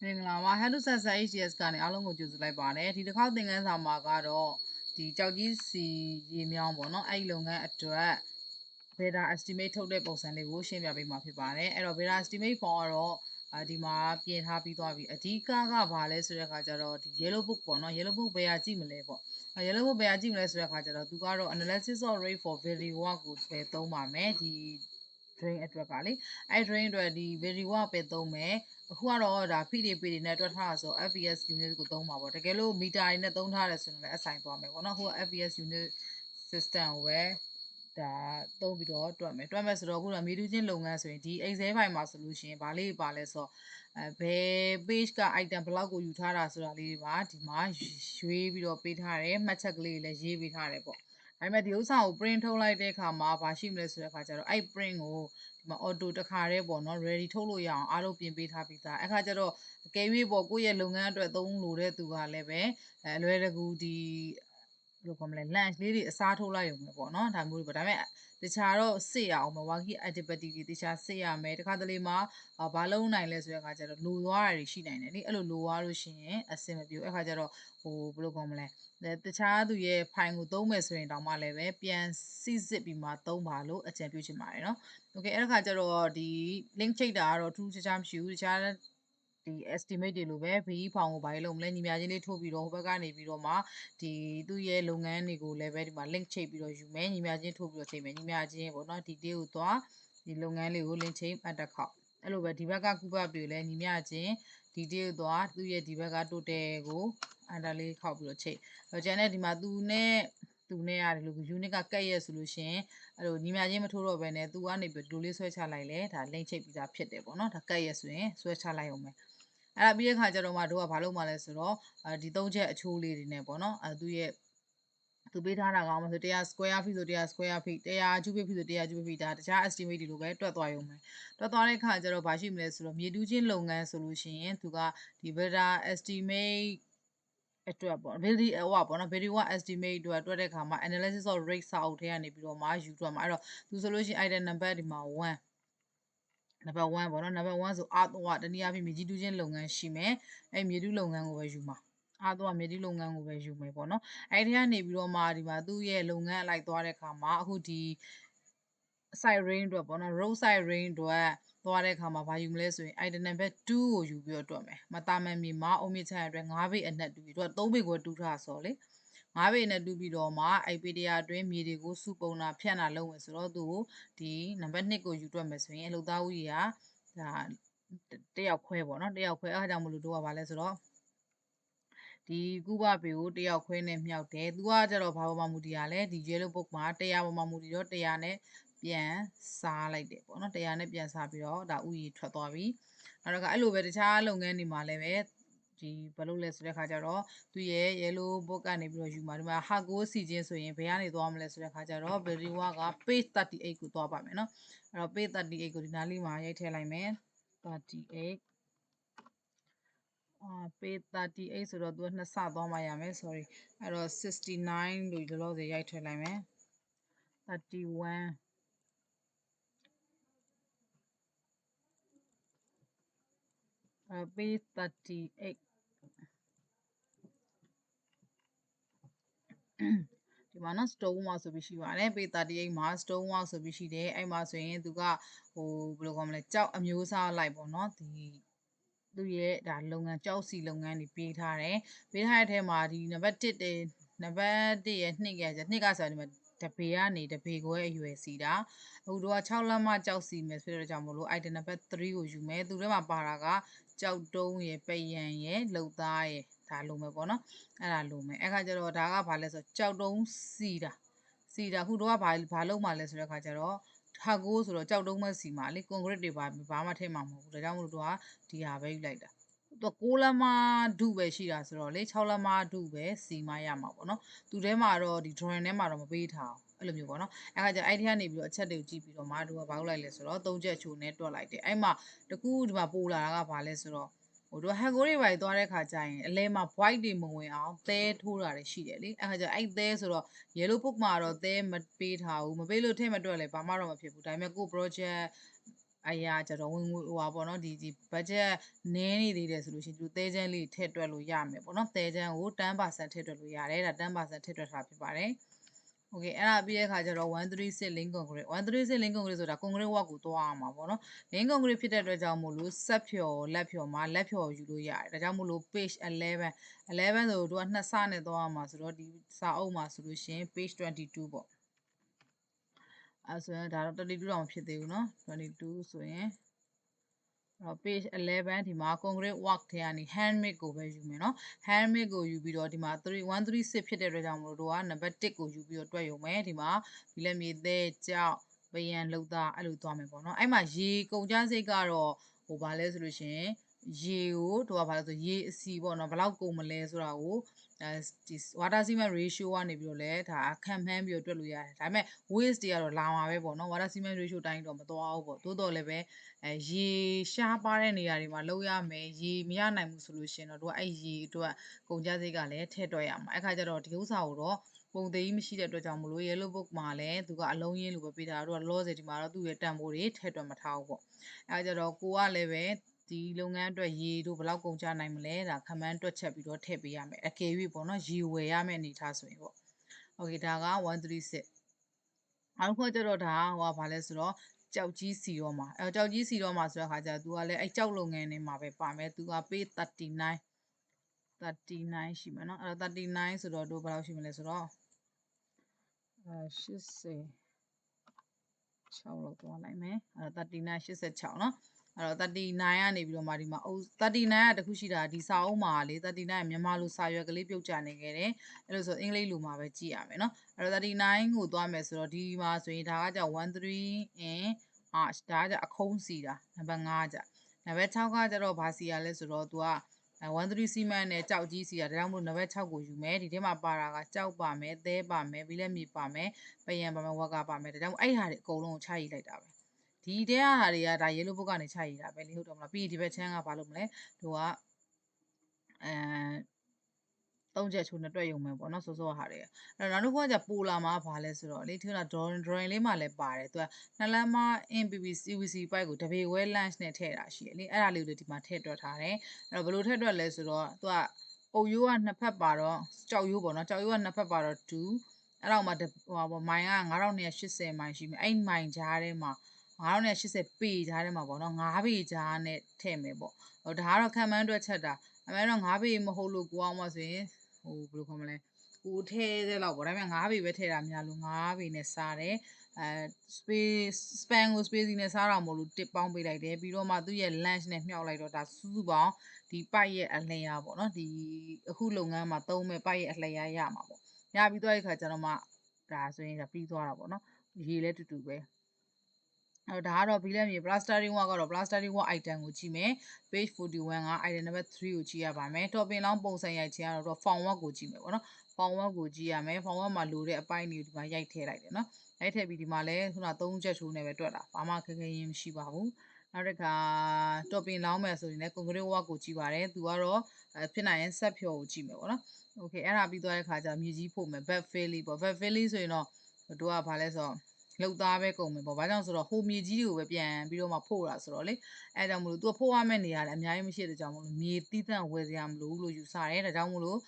မင်္ဂလာပါ Hello Sasa HDS ကနေအားလုံးကိုကြိုဆိုလိုက်ပါတယ်ဒီတစ်ခေါက်သင်ခန်းစာမှာကတော့ဒီကြောက်ကြီးစီရေမြောင်းပေါ့နော်အဲ့ဒီလုပ်ငန်းအတွက် beta estimate ထုတ်တဲ့ပုံစံလေးကိုရှင်းပြပေးမှာဖြစ်ပါတယ်အဲ့တော့ beta estimate form ကတော့ဒီမှာပြင်ထားပြီးသွားပြီအဓိကကဘာလဲဆိုတဲ့အခါကျတော့ဒီ yellow book ပေါ့နော် yellow book ဘယ်ဟာကြည့်မလဲပေါ့yellow book ဘယ်ဟာကြည့်မလဲဆိုတဲ့အခါကျတော့သူကတော့ analysis of rate for value ကိုပဲသုံးပါမယ်ဒီ drain အတွက်ကလေအဲ့ drain အတွက်ဒီ value ကပဲသုံးမယ်အခုကတော့ဒါ feed တွေပေးတွေနဲ့တွက်ထားတာဆို FPS unit ကိုသုံးပါပေါ့တကယ်လို့ meter တွေနဲ့သုံးထားတယ်ဆိုရင်လည်းအဆိုင်သွားမယ်ပေါ့နော်အခုက FPS unit system ကိုပဲဒါသုံးပြီးတော့တွက်မယ်ဆိုတော့အခုတော့မြေတူးချင်းလုပ်ငန်းဆိုရင်ဒီ Excel file မှာဆိုလို့ရှိရင်ဗာလေးပါလဲဆိုတော့ဘယ် page က item ဘလောက်ကိုယူထားတာဆိုတာလေးတွေပါဒီမှာရွေးပြီးတော့ပေးထားတယ်မှတ်ချက်ကလေးတွေလည်းရေးပေးထားတယ်ပေါ့ဒါပေမဲ့ဒီဥစ္စာကို print ထုတ်လိုက်တဲ့အခါမှာဘာရှိမလဲဆိုတဲ့အခါကျတော့အဲ့ print ကိုဒီမှာ auto တခါတည်းပေါ့နော် ready ထုတ်လို့ရအောင်အားလုံးပြင်ပေးထားပြီးသားအခါကျတော့အကယ်၍ပေါ့ကိုယ့်ရဲ့လုပ်ငန်းအတွက်သုံးလို့တဲ့သူကလည်းပဲအလွယ်တကူဒီဘယ်လိုခေါ်မလဲ lunch လေးတွေအစားထိုးလိုက်ရုံပဲပေါ့နော်ဒါမျိုးတွေပေါ့ဒါပေမဲ့တခြားတော့စစ်ရအောင်မ worky activity တွေတခြားစစ်ရမယ်တခါတလေမှာဘာလုံးနိုင်လဲဆိုတဲ့အခါကျတော့လိုသွားတာတွေရှိနိုင်တယ်လေအဲ့လိုလိုသွားလို့ရှိရင်အဆင်မပြေဘူးအခါကျတော့ဘယ်လိုခေါ်မလဲတခြားသူရဲ့ file ကိုသုံးမယ်ဆိုရင်တောင်မှလည်းပဲပြန်စစ်ပြီးမှသုံးပါလို့အကြံပြုချင်ပါတယ်เนาะ okay အဲ့ဒါခါကျတော့ဒီ link ချိတ်တာကတော့ထူးခြားမရှိဘူးတခြားဒီ estimate တွေလိုပဲ BE ဖောင်ကိုဘာလို့လုပ်မလဲညီမချင်းလေးထိုးပြီးတော့ဟိုဘက်ကနေပြီးတော့မှဒီသူ့ရဲ့လုပ်ငန်းတွေကိုလည်းပဲဒီမှာ link ချိတ်ပြီးတော့ယူမယ်ညီမချင်းထိုးပြီးတော့ချိန်မယ်ညီမချင်းပေါ့နော်ဒီ day ကိုသွားဒီလုပ်ငန်းလေးကို link ချိတ်ပတ်တက်ခေါက်အဲ့လိုပဲဒီဘက်က group up တွေလည်းညီမချင်းဒီ day ကိုသွားသူ့ရဲ့ဒီဘက်က total ကိုအန်တာလေးခောက်ပြီးတော့ချိတ်ကျန်တဲ့ဒီမှာသူနဲ့ရတယ်လို့ unit ကကတ်ရက်ဆိုလို့ရှိရင်အဲ့လိုညီမချင်းမထိုးတော့ဘဲနဲ့သူကနေပြီးဒီလိုလေးဆွဲချလိုက်လဲဒါ link ချိတ်ပြီးသားဖြစ်တယ်ပေါ့နော်ဒါကတ်ရက်ဆိုရင်ဆွဲချလိုက်အောင်မယ်အဲ့ဒါပြီးတဲ့ခါကျတော့မှတို့ကဘာလုပ်မှလဲဆိုတော့ဒီ၃ချက်အချိုးလေးတွေနဲ့ပေါ့နော်သူရဲ့သူပေးထားတာကောင်းမဆို100 square feet ဆို100 square feet 100 cubic feet ဆို100 cubic feet ဒါတခြား estimate တွေလိုပဲတွက်သွားရုံပဲတွက်သွားတဲ့ခါကျတော့ဘာရှိမလဲဆိုတော့မြေတူးချင်းလုပ်ငန်းဆိုလို့ရှိရင်သူကဒီ beta estimate အတွက်ပေါ့ value ဟိုပါပေါ့နော် value 1 estimate အတွက်တွက်တဲ့ခါမှာ analysis of rate စာအုပ်ထဲကနေပြီးတော့မှယူထွက်မှာအဲ့တော့သူဆိုလို့ရှိရင် item number ဒီမှာ1နံပါတ်1ပေါ့နော်နံပါတ်1ဆိုအားတော့တနည်းအားဖြင့်မြေကြီးတူးချင်းလုပ်ငန်းရှိမယ်အဲ့မြေတူးလုပ်ငန်းကိုပဲယူမှာအားတော့မြေတူးလုပ်ငန်းကိုပဲယူမယ်ပေါ့နော်အဲ့ဒီကနေပြီးတော့မှဒီမှာသူ့ရဲ့လုပ်ငန်းအလိုက်သွားတဲ့ခါမှာအခုဒီ side range အတွက်ပေါ့နော် road side range အတွက်သွားတဲ့အခါမှာဘာယူမလဲဆိုရင် item number 2ကိုယူပြီးတော့တွက်မယ်မတာမန်မြေမှာအုံမြင့်ချရအတွက်9ဘိတ်အနက်တူပြီးတော့3ဘိတ်ကိုတူးထားဆိုလေ9ဘိတ်နဲ့တူးပြီးတော့မှအဲ့ပေတရာအတွင်းမြေတွေကိုစုပုံတာဖြန့်တာလုပ်မယ်ဆိုတော့သူကိုဒီနံပါတ်2ကိုယူတွက်မယ်ဆိုရင်အလုပ်သားဦးရေကဒါတယောက်ခွဲပေါ့နော်တယောက်ခွဲအားကြောင့်မလို့တို့ကဘာလဲဆိုတော့ဒီကုဘပေကိုတယောက်ခွဲနဲ့မြောက်တယ်သူကကြတော့ဘာပေါ်မှာမူတည်ရလဲဒီ yellow book မှာ100ပေါ်မှာမူတည်တော့100နဲ့ပြန်စားလိုက်တယ်ပေါ့နော်100နဲ့ပြန်စားပြီးတော့ဒါဥယျာဉ်ထွက်သွားပြီနောက်တော့အဲ့လိုပဲတခြားလုပ်ငန်းတွေမှာလည်းပဲဒီဘာလို့လဲဆိုတဲ့ခါကျတော့သူရဲ့ yellow book ကနေပြီးတော့ယူမှာဒီမှာဟာကိုစီချင်းဆိုရင်ဘယ်ကနေသွားမလဲဆိုတဲ့ခါကျတော့ value က page 38ကိုသွားပါမယ်เนาะအဲ့တော့ page 38ကိုဒီနားလေးမှာရိုက်ထည့်လိုက်မယ်38page 38ဆိုတော့သူကနှစ်ဆသွားမှရမယ် sorry အဲ့တော့69လို့လောလောဆယ်ရိုက်ထည့်လိုက်မယ်31page 38ဒီမှာနော် stone wall ဆိုပြီးရှိပါတယ်ပေ38မှာ stone wall ဆိုပြီးရှိတယ်အဲ့မှာဆိုရင်သူကဟိုဘယ်လိုခေါ်မလဲကြောက်အမျိုးအစားလိုက်ပေါ့နော်ဒီသူရဲ့ဒါလုပ်ငန်းကြောက်စီလုပ်ငန်းတွေပေးထားတယ်ပေးထားတဲ့အထဲမှာဒီနံပါတ်1တဲ့နံပါတ်1ရဲ့2ကဆို2ကဆိုဒီမှာတပေကနေတပေခွဲအရွယ်စီတာအခုတော့6လက်မကြောက်စီမယ်ဆိုတော့ကြောင့်မလို့ item နံပါတ်3ကိုယူမယ်သူထဲမှာပါတာကကြောက်တုံးရယ်ပယံရယ်လှုပ်သားရယ်ဒါလိုမယ်ပေါ့နော်အဲ့ဒါလိုမယ်အဲ့ခါကျတော့ဒါကဘာလဲဆိုကြောက်တုံးစီတာခုတော့ကဘာလုံးမှလဲဆိုတဲ့ခါကျတော့ဟာကိုဆိုတော့ကြောက်တုံးမဲ့စီမှာလေ concrete တွေဘာမှထည့်မှာမဟုတ်ဘူးဒါကြောင့်မလို့တို့ကဒီဟာပဲယူလိုက်တာသူ6လက်မဒုပဲရှိတာဆိုတော့လေ6လက်မဒုပဲစီမရမှာပေါ့နော်သူထဲမှာတော့ဒီ drawing ထဲမှာတော့မပေးထားအောင်အဲ့လိုမျိုးပေါ့နော်အဲ့ခါကျအဲ့ဒီကနေပြီးတော့အချက်တွေကိုကြည့်ပြီးတော့မှတို့ကဘာလုပ်လိုက်လဲဆိုတော့3ချက်ချိုးနဲ့တွက်လိုက်တယ်အဲ့မှာတကူဒီမှာပို့လာတာကဘာလဲဆိုတော့ဟိုတို့ဟန်ကိုတွေပါသွားတဲ့ခါကျရင်အလဲမှာ white တွေမဝင်အောင်သဲထိုးတာတွေရှိတယ်လေအဲ့ခါကျအဲ့သဲဆိုတော့ yellow book မှာတော့သဲမပေးထားဘူးမပေးလို့ထည့်မတွက်လဲဘာမှတော့မဖြစ်ဘူးဒါပေမဲ့ကို project အရာကြတော့ဝင်ငွေဟိုပါပေါ့နော်ဒီ budget နည်းနေသေးတယ်ဆိုလို့ရှိရင်သူသဲချမ်းလေးထည့်တွက်လို့ရမယ်ပေါ့နော်သဲချမ်းကို10%ထည့်တွက်လို့ရတယ်ဒါ10%ထည့်တွက်ထားဖြစ်ပါတယ်โอเคအဲ့ဒါပြီးတဲ့အခါကျတော့136 link concrete 136 link concrete ဆိုတာ concrete work ကိုတွားအောင်ပါပေါ့နော် link concrete ဖြစ်တဲ့အတွက်ကြောင့်မို့လို့ဆက်ဖြော်လက်ဖြော်မှာလက်ဖြော်ယူလို့ရတယ်ဒါကြောင့်မို့လို့ page 11ဆိုတော့သူကနှစ်ဆနဲ့တွားအောင်ပါဆိုတော့ဒီစာအုပ်မှာဆိုလို့ရှိရင် page 22ပေါ့အဲဆိုရင်ဒါတော့22တော့မဖြစ်သေးဘူးเนาะ22ဆိုရင်page 11ဒီမှာ concrete work ထဲကနေ handmade ကိုပဲယူမယ်เนาะ handmade ကိုယူပြီးတော့ဒီမှာ136ဖြစ်တဲ့အတွက်ကြောင့်မလို့တို့ကနံပါတ်1ကိုယူပြီးတော့တွက်ရုံပဲဒီမှာဒီလက်မြေသေးကြောက်ပယံလှုပ်သားအဲ့လိုသွားမယ်ပေါ့เนาะအဲ့မှာရေကုန်ကြစိတ်ကတော့ဟိုဗာလဲဆိုလို့ရှိရင်ရေကိုတို့ကဗာလဲဆိုရေအစီပေါ့เนาะဘယ်လောက်ကုန်မလဲဆိုတာကိုဒီ water cement ratio ကနေပြီးတော့လဲဒါခံမှန်းပြီးတော့တွက်လို့ရတယ်ဒါပေမဲ့ waste တွေကတော့လာမှာပဲပေါ့เนาะ water cement ratio တိုင်းတော့မသွားဘူးပေါ့တိုးတော်လည်းပဲရေရှားပါတဲ့နေရာတွေမှာလောက်ရမယ်ရေမရနိုင်ဘူးဆိုလို့ရှိရင်တော့တို့ကအဲ့ရေအတွက်ကုန်ကြစိတ်ကလည်းထည့်တွက်ရမှာအဲ့ခါကျတော့ဒီဥစ္စာကိုတော့ပုံသေးကြီးမရှိတဲ့အတွက်ကြောင့်မလို့ yellow book မှာလည်းသူကအလုံးရင်းလိုပဲပေးထားတာတို့ကလောစယ်ဒီမှာတော့သူ့ရဲ့တန်ဖိုးတွေထည့်တွက်မထားဘူးပေါ့အဲ့ကြတော့ကိုကလည်းပဲဒီလုပ်ငန်းအတွက်ရေတို့ဘယ်လောက်ကုန်ကြနိုင်မလဲဒါခမန်းတွက်ချက်ပြီးတော့ထည့်ပေးရမယ်အကယ်၍ပေါ့နော်ရေဝယ်ရမယ့်အနေထားဆိုရင်ပေါ့โอเคဒါက136အခုကကျတော့ဒါဟိုကဘာလဲဆိုတော့ကြောက်ကြီးစီတော့မှာကြောက်ကြီးစီတော့မှာဆိုတဲ့ခါကျသူကလည်းအဲ့ကြောက်လုပ်ငန်းထဲမှာပဲပါမယ်သူကပေး39ရှိမယ်เนาะအဲ့တော့39ဆိုတော့တို့ဘယ်လောက်ရှိမလဲဆိုတော့86လောက်သွားလိုက်မယ်အဲ့တော့39 86เนาะအဲ့တော့39ကနေပြီးတော့မှဒီမှာ39ကတခုရှိတာဒီစာအုပ်မှာလေ39ကမြန်မာလိုစာရွက်ကလေးပြုတ်ကျနေခဲ့တယ်အဲ့လိုဆိုအင်္ဂလိပ်လိုမှာပဲကြည့်ရမယ်เนาะအဲ့တော့39ကိုသွားမယ်ဆိုတော့ဒီမှာဆိုရင်ဒါကじゃ13 in arch ဒါကじゃအခုံးစီတာနံပါတ်5じゃနံပါတ်6ကကြတော့ဘာစီရလဲဆိုတော့သူက13စီမံနဲ့ကြောက်ကြီးစီတာဒါကြောင့်မို့နံပါတ်6ကိုယူမယ်ဒီထဲမှာပါတာကကြောက်ပါမယ်သဲပါမယ်ဘီလက်မြေပါမယ်ပယံပါမယ်ဝါကပါမယ်ဒါကြောင့်အဲ့ဟာတွေအကုန်လုံးကိုချရေးလိုက်တာပဲဒီတဲဟာတွေကဒါ yellow book ကနေချရေးတာပဲလေဟုတ်တယ်မလားပြီးဒီဘက်ချမ်းကဘာလုပ်မလဲသူက3ချက်ချိုးနဲ့တွက်ရုံပဲပေါ့နော်စောစောဟာတွေအဲ့တော့နောက်တစ်ခုကじゃပိုလာမှာဘာလဲဆိုတော့လေဒီက drawing လေးမှာလည်းပါတယ်သူကနှစ်လမ်းမ NPPC CVC ပိုက်ကိုတပေဝဲ lunch နဲ့ထည့်တာရှိတယ်လေအဲ့ဒါလေးကိုဒီမှာထည့်တွက်ထားတယ်အဲ့တော့ဘယ်လိုထည့်တွက်လဲဆိုတော့သူကအုပ်ရိုးကနှစ်ဖက်ပါတော့ကြောက်ရိုးပေါ့နော်ကြောက်ရိုးကနှစ်ဖက်ပါတော့2အဲ့တော့မှဟိုပေါ့မိုင်က9280မိုင်ရှိမယ်အဲ့မိုင်ကြားထဲမှာ9280ပေကြားထဲမှာပေါ့နော်9ပေကြားနဲ့ထည့်မယ်ပေါ့ဟိုဒါကတော့ခံမှန်းတွက်ချက်တာအမှန်တော့9ပေမဟုတ်လို့ကိုအောင်မဆိုရင်ဟိုဘယ်လိုခေါ်မလဲကိုထဲတဲ့လောက်ပေါ့ဒါပေမဲ့9ပေပဲထဲတာများလို့9ပေနဲ့စားတယ်space span ကို spacing နဲ့စားတာမဟုတ်လို့တစ်ပေါင်းပေးလိုက်တယ်ပြီးတော့မှသူ့ရဲ့ lunch နဲ့မြှောက်လိုက်တော့ဒါစုစုပေါင်းဒီပိုက်ရဲ့အလျာပေါ့နော်ဒီအခုလုပ်ငန်းမှာသုံးမဲ့ပိုက်ရဲ့အလျာရမှာပေါ့ရပြီးသွားတဲ့ခါကျတော့မှဒါဆိုရင်ဒါပြီးသွားတာပေါ့နော်ရေလဲတူတူပဲအဲ့တော့ဒါကတော့ဘီလက်မြေ plastering work ကတော့ plastering work item ကိုကြည့်မယ် page 41က item number 3ကိုကြည့်ရပါမယ် top ပင်လောင်းပုံစံရိုက်ခြင်းကတော့ form work ကိုကြည့်မယ်ပေါ့နော် form work ကိုကြည့်ရမယ် form work မှာလိုတဲ့အပိုင်းတွေကိုဒီမှာရိုက်ထည့်လိုက်တယ်နော်ရိုက်ထည့်ပြီးဒီမှာလဲခုန3ချက်ချိုးနဲ့ပဲတွက်တာဘာမှခက်ခဲရင်းမရှိပါဘူးနောက်တစ်ခါ top ပင်လောင်းမယ်ဆိုရင်လည်း concrete work ကိုကြည့်ပါတယ်သူကတော့ဖြစ်နိုင်ရင်ဆက်ဖြော်ကိုကြည့်မယ်ပေါ့နော် okay အဲ့ဒါပြီးသွားတဲ့ခါကျမြေကြီးဖို့မယ် bed filling ပေါ့ bed filling ဆိုရင်တော့တို့ကဘာလဲဆိုတော့လောက်သားပဲကုန်မယ်ပေါ့။ဘာကြောင့်ဆိုတော့ဟိုမြေကြီးတွေကိုပဲပြန်ပြီးတော့မှဖို့တာဆိုတော့လေအဲဒါကြောင့်မလို့ तू ဖို့ရမယ့်နေရာလည်းအများကြီးမရှိတဲ့ကြောင့်မလို့မြေတီးတန့်ဝယ်စရာမလိုဘူးလို့ယူဆတယ်။ဒါကြောင့်မလို့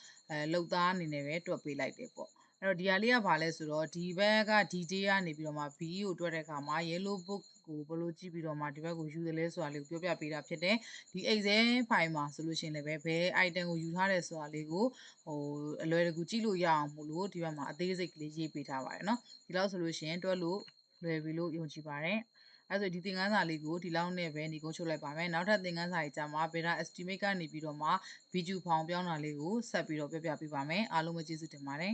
လောက်သားအနေနဲ့ပဲတွက်ပေးလိုက်တယ်ပေါ့။အဲ့တော့ဒီဟာလေးကဘာလဲဆိုတော့ဒီဘက်က DJ ကနေပြီးတော့မှ B ကိုတွက်တဲ့အခါမှာ yellow book ကိုဘယ်လိုကြည့်ပြီးတော့မှဒီဘက်ကိုယူတယ်လဲဆိုတာလေးကိုပြောပြပေးတာဖြစ်တယ်။ဒီ Excel file မှာဆိုလို့ရှိရင်လည်းဘယ် item ကိုယူထားတယ်ဆိုတာလေးကိုဟိုအလွယ်တကူကြည့်လို့ရအောင်မို့လို့ဒီဘက်မှာအသေးစိတ်ကလေးရေးပေးထားပါတယ်နော်။ဒီလောက်ဆိုလို့ရှိရင်တွက်လို့လွယ်ပြီလို့ယုံကြည်ပါတယ်အဲ့ဆိုဒီသင်ခန်းစာလေးကိုဒီလောက်နဲ့ပဲညီကုန်းချုပ်လိုက်ပါမယ်နောက်ထပ်သင်ခန်းစာကြီးကြမှာ beta estimate ကနေပြီးတော့မှ video ဖောင်ပြောင်းတာလေးကိုဆက်ပြီးတော့ပြပြပေးပါမယ်အားလုံးပဲကျေးဇူးတင်ပါတယ်